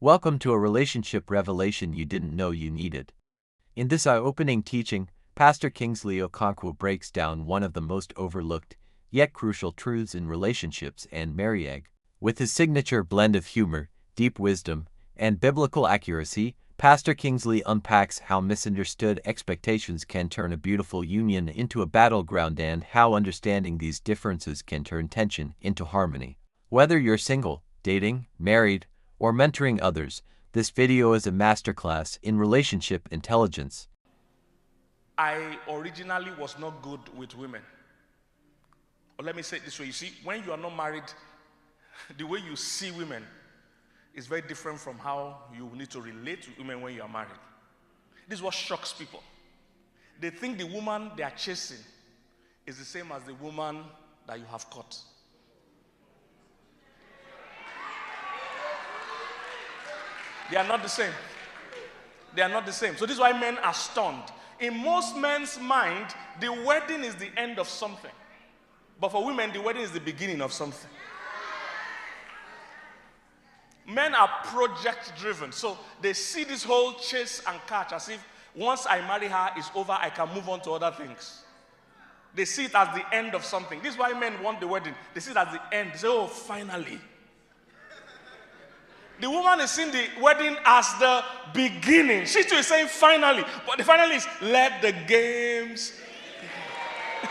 Welcome to a relationship revelation you didn't know you needed. In this eye-opening teaching, Pastor Kingsley Okonkwo breaks down one of the most overlooked, yet crucial truths in relationships and marriage. With his signature blend of humor, deep wisdom, and biblical accuracy, Pastor Kingsley unpacks how misunderstood expectations can turn a beautiful union into a battleground and how understanding these differences can turn tension into harmony. Whether you're single, dating, married, or mentoring others, this video is a masterclass in relationship intelligence. I originally was not good with women. Or let me say it this way. You see, when you are not married, the way you see women is very different from how you need to relate to women when you are married. This is what shocks people. They think the woman they are chasing is the same as the woman that you have caught. They are not the same. They are not the same. So this is why men are stunned. In most men's mind, the wedding is the end of something. But for women, the wedding is the beginning of something. Men are project-driven. So they see this whole chase and catch as if once I marry her, it's over, I can move on to other things. They see it as the end of something. This is why men want the wedding. They see it as the end. They say, oh, finally. The woman is seeing the wedding as the beginning. She too is saying finally. But the finally is let the games begin.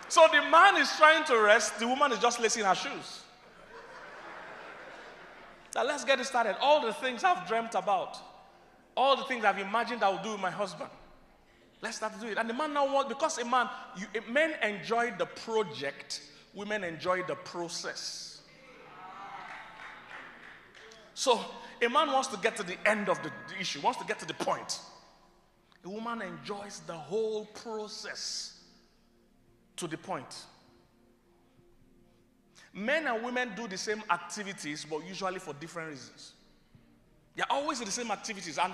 So the man is trying to rest. The woman is just lacing her shoes. Now let's get it started. All the things I've dreamt about. All the things I've imagined I will do with my husband. Let's start to do it. And the man now wants, because men enjoy the project. Women enjoy the process. So, a man wants to get to the end of the issue, wants to get to the point. A woman enjoys the whole process to the point. Men and women do the same activities, but usually for different reasons. They're always in the same activities, and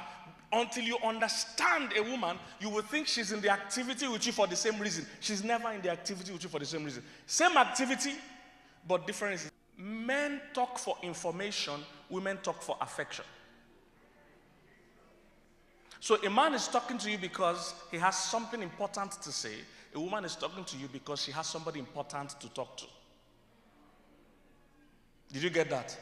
until you understand a woman, you will think she's in the activity with you for the same reason. She's never in the activity with you for the same reason. Same activity, but different reasons. Men talk for information, women talk for affection. So a man is talking to you because he has something important to say. A woman is talking to you because she has somebody important to talk to. Did you get that?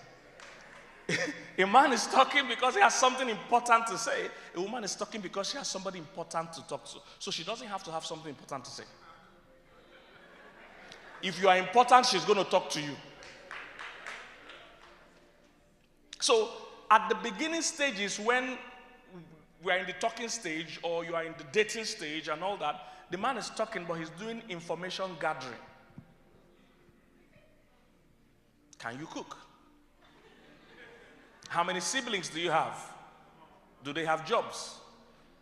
A man is talking because he has something important to say. A woman is talking because she has somebody important to talk to. So she doesn't have to have something important to say. If you are important, she's going to talk to you. So, at the beginning stages, when we are in the talking stage or you are in the dating stage and all that, the man is talking, but he's doing information gathering. Can you cook? How many siblings do you have? Do they have jobs?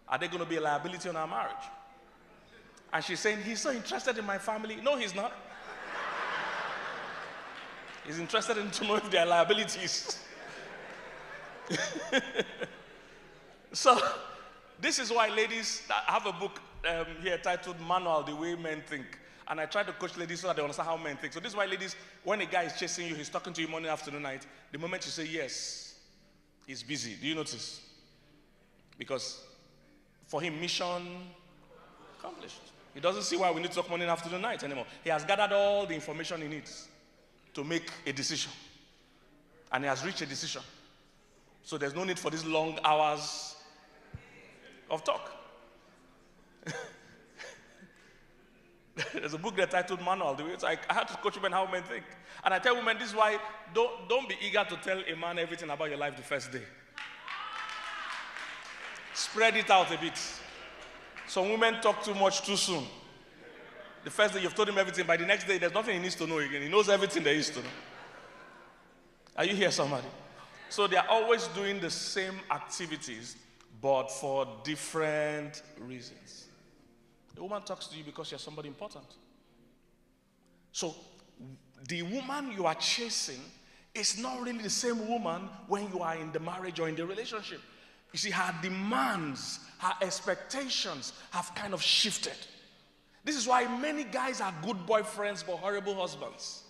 Are they going to be a liability on our marriage? And she's saying, he's so interested in my family. No, he's not. He's interested in to know if there are liabilities. So, this is why ladies, I have a book here titled Manual, The Way Men Think. And I try to coach ladies so that they understand how men think. So this is why ladies, when a guy is chasing you, he's talking to you morning, afternoon, night, the moment you say yes, he's busy. Do you notice? Because for him, mission accomplished. He doesn't see why we need to talk morning, afternoon, night anymore. He has gathered all the information he needs to make a decision. And he has reached a decision. So there's no need for these long hours of talk. There's a book there titled Manual. I had to coach women how men think. And I tell women this is why don't be eager to tell a man everything about your life the first day. Spread it out a bit. Some women talk too much too soon. The first day you've told him everything, by the next day there's nothing he needs to know again. He knows everything there is to know. Are you here, somebody? So they are always doing the same activities, but for different reasons. The woman talks to you because you're somebody important. So the woman you are chasing is not really the same woman when you are in the marriage or in the relationship. You see, her demands, her expectations have kind of shifted. This is why many guys are good boyfriends but horrible husbands.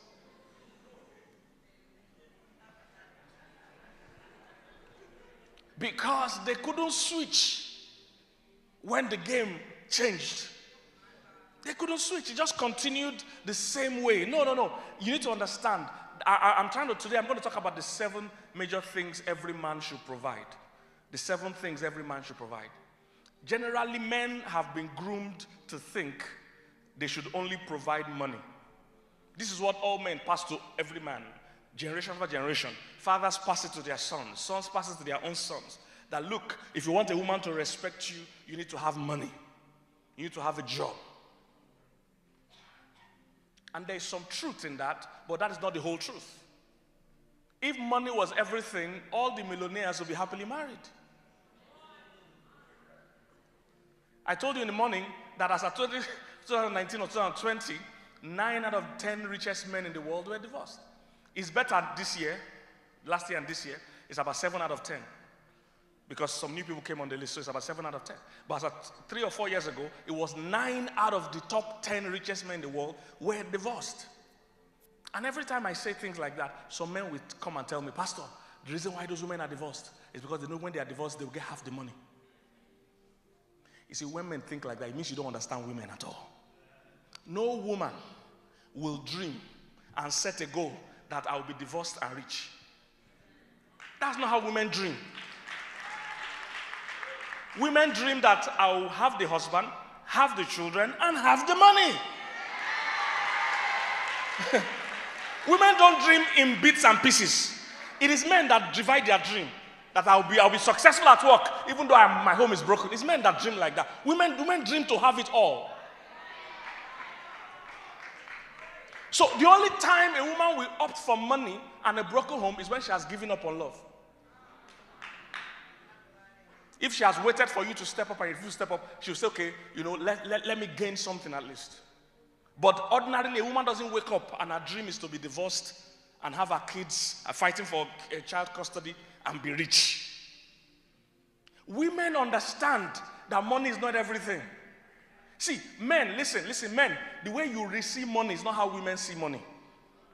Because they couldn't switch when the game changed. They couldn't switch. It just continued the same way. No. You need to understand. Today I'm going to talk about the 7 major things every man should provide. The 7 things every man should provide. Generally, men have been groomed to think they should only provide money. This is what all men pass to every man, generation after generation. Fathers pass it to their sons. Sons pass it to their own sons. That look, if you want a woman to respect you, you need to have money. You need to have a job. And there is some truth in that, but that is not the whole truth. If money was everything, all the millionaires would be happily married. I told you in the morning that as of 2019 or 2020, 9 out of 10 richest men in the world were divorced. It's better this year, last year and this year, it's about 7 out of 10. Because some new people came on the list, so it's about 7 out of 10. But as of 3 or 4 years ago, it was 9 out of the top 10 richest men in the world were divorced. And every time I say things like that, some men will come and tell me, Pastor, the reason why those women are divorced is because they know when they are divorced, they will get half the money. You see, when men think like that, it means you don't understand women at all. No woman will dream and set a goal that I will be divorced and rich. That's not how women dream. Women dream that I will have the husband, have the children, and have the money. Women don't dream in bits and pieces. It is men that divide their dream. That I'll be successful at work, even though my home is broken. It's men that dream like that. Women dream to have it all. So the only time a woman will opt for money and a broken home is when she has given up on love. If she has waited for you to step up, and if you step up, she'll say, okay, let me gain something at least. But ordinarily, a woman doesn't wake up and her dream is to be divorced and have her kids fighting for a child custody and be rich. Women understand that money is not everything. See, men, listen, men, the way you receive money is not how women see money.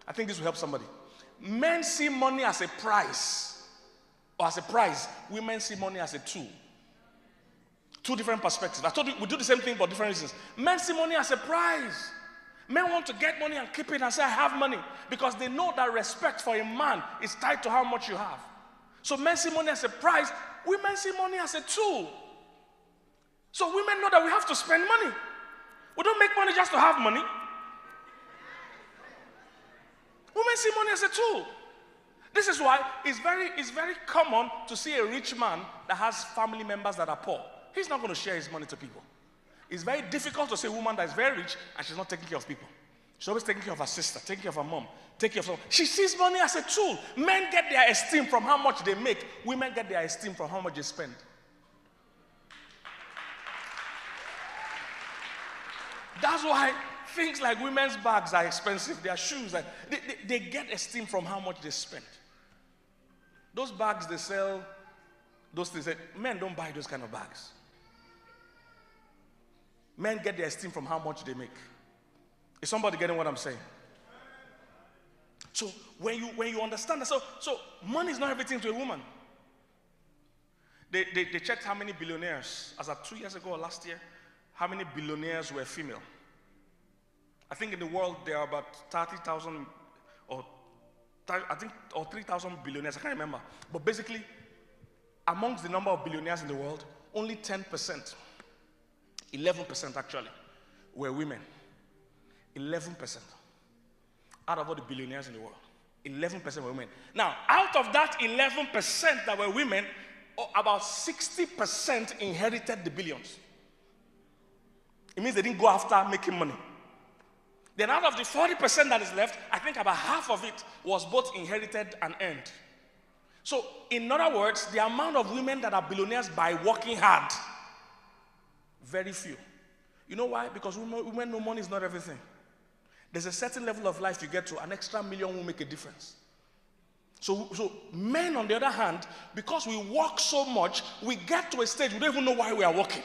I think this will help somebody. Men see money as a prize or as a prize. Women see money as a tool. 2 different perspectives. I told you we do the same thing for different reasons. Men see money as a prize. Men want to get money and keep it and say, I have money, because they know that respect for a man is tied to how much you have. So men see money as a prize. Women see money as a tool. So women know that we have to spend money. We don't make money just to have money. Women see money as a tool. This is why it's very common to see a rich man that has family members that are poor. He's not going to share his money to people. It's very difficult to see a woman that is very rich and she's not taking care of people. She's always taking care of her sister, taking care of her mom, taking care of someone. She sees money as a tool. Men get their esteem from how much they make. Women get their esteem from how much they spend. That's why things like women's bags are expensive. Their shoes, they get esteem from how much they spend. Those bags they sell, those things, men don't buy those kind of bags. Men get their esteem from how much they make. Is somebody getting what I'm saying? So when you understand that, so money is not everything to a woman. They checked how many billionaires, as of 2 years ago or last year, how many billionaires were female. I think in the world there are about 30,000 or 3,000 billionaires, I can't remember. But basically, amongst the number of billionaires in the world, only 10%, 11% actually, were women. 11%. Out of all the billionaires in the world, 11% were women. Now, out of that 11% that were women, about 60% inherited the billions. It means they didn't go after making money. Then out of the 40% that is left, I think about half of it was both inherited and earned. So, in other words, the amount of women that are billionaires by working hard, very few. You know why? Because women know money is not everything. There's a certain level of life you get to, an extra million will make a difference. So men, on the other hand, because we work so much, we get to a stage we don't even know why we are working.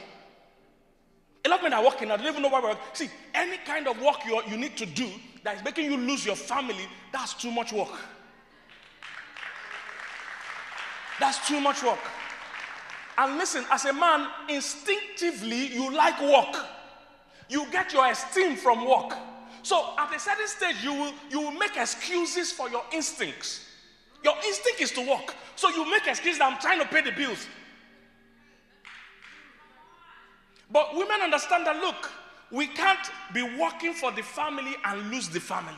A lot of men are working now, they don't even know why we're working. See, any kind of work you need to do that is making you lose your family, that's too much work. That's too much work. And listen, as a man, instinctively, you like work. You get your esteem from work. So at a certain stage, you will make excuses for your instincts. Your instinct is to work. So you make excuses that I'm trying to pay the bills. But women understand that, look, we can't be working for the family and lose the family.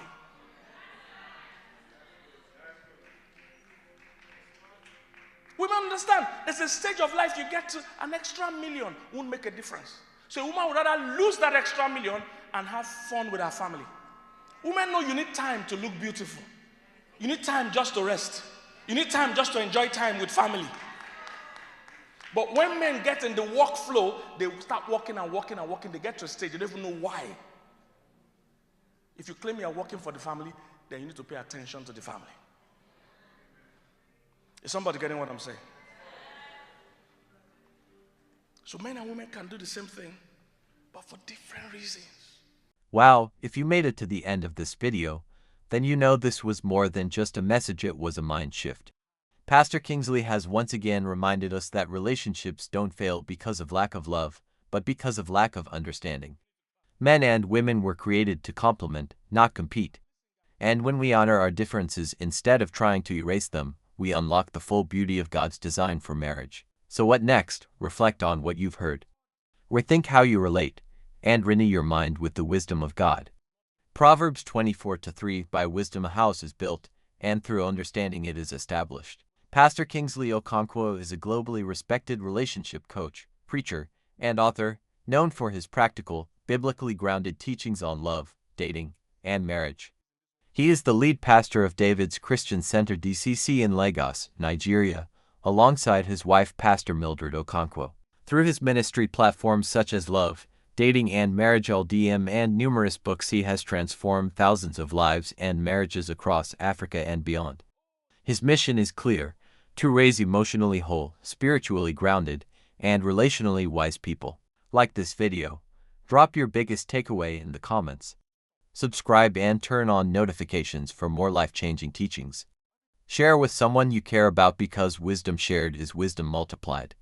Women understand there's a stage of life you get to an extra million won't make a difference. So a woman would rather lose that extra million and have fun with her family. Women know you need time to look beautiful. You need time just to rest. You need time just to enjoy time with family. But when men get in the workflow, they start working and working and working. They get to a stage, they don't even know why. If you claim you are working for the family, then you need to pay attention to the family. Is somebody getting what I'm saying? So men and women can do the same thing, but for different reasons. Wow, if you made it to the end of this video, then you know this was more than just a message, it was a mind shift. Pastor Kingsley has once again reminded us that relationships don't fail because of lack of love, but because of lack of understanding. Men and women were created to complement, not compete. And when we honor our differences instead of trying to erase them, we unlock the full beauty of God's design for marriage. So what next? Reflect on what you've heard. Rethink how you relate, and renew your mind with the wisdom of God. Proverbs 24:3 By wisdom a house is built, and through understanding it is established. Pastor Kingsley Okonkwo is a globally respected relationship coach, preacher, and author, known for his practical, biblically grounded teachings on love, dating, and marriage. He is the lead pastor of David's Christian Center DCC in Lagos, Nigeria, alongside his wife Pastor Mildred Okonkwo. Through his ministry platforms such as Love, Dating and Marriage LDM and numerous books, he has transformed thousands of lives and marriages across Africa and beyond. His mission is clear: to raise emotionally whole, spiritually grounded, and relationally wise people. Like this video, drop your biggest takeaway in the comments. Subscribe and turn on notifications for more life-changing teachings. Share with someone you care about, because wisdom shared is wisdom multiplied.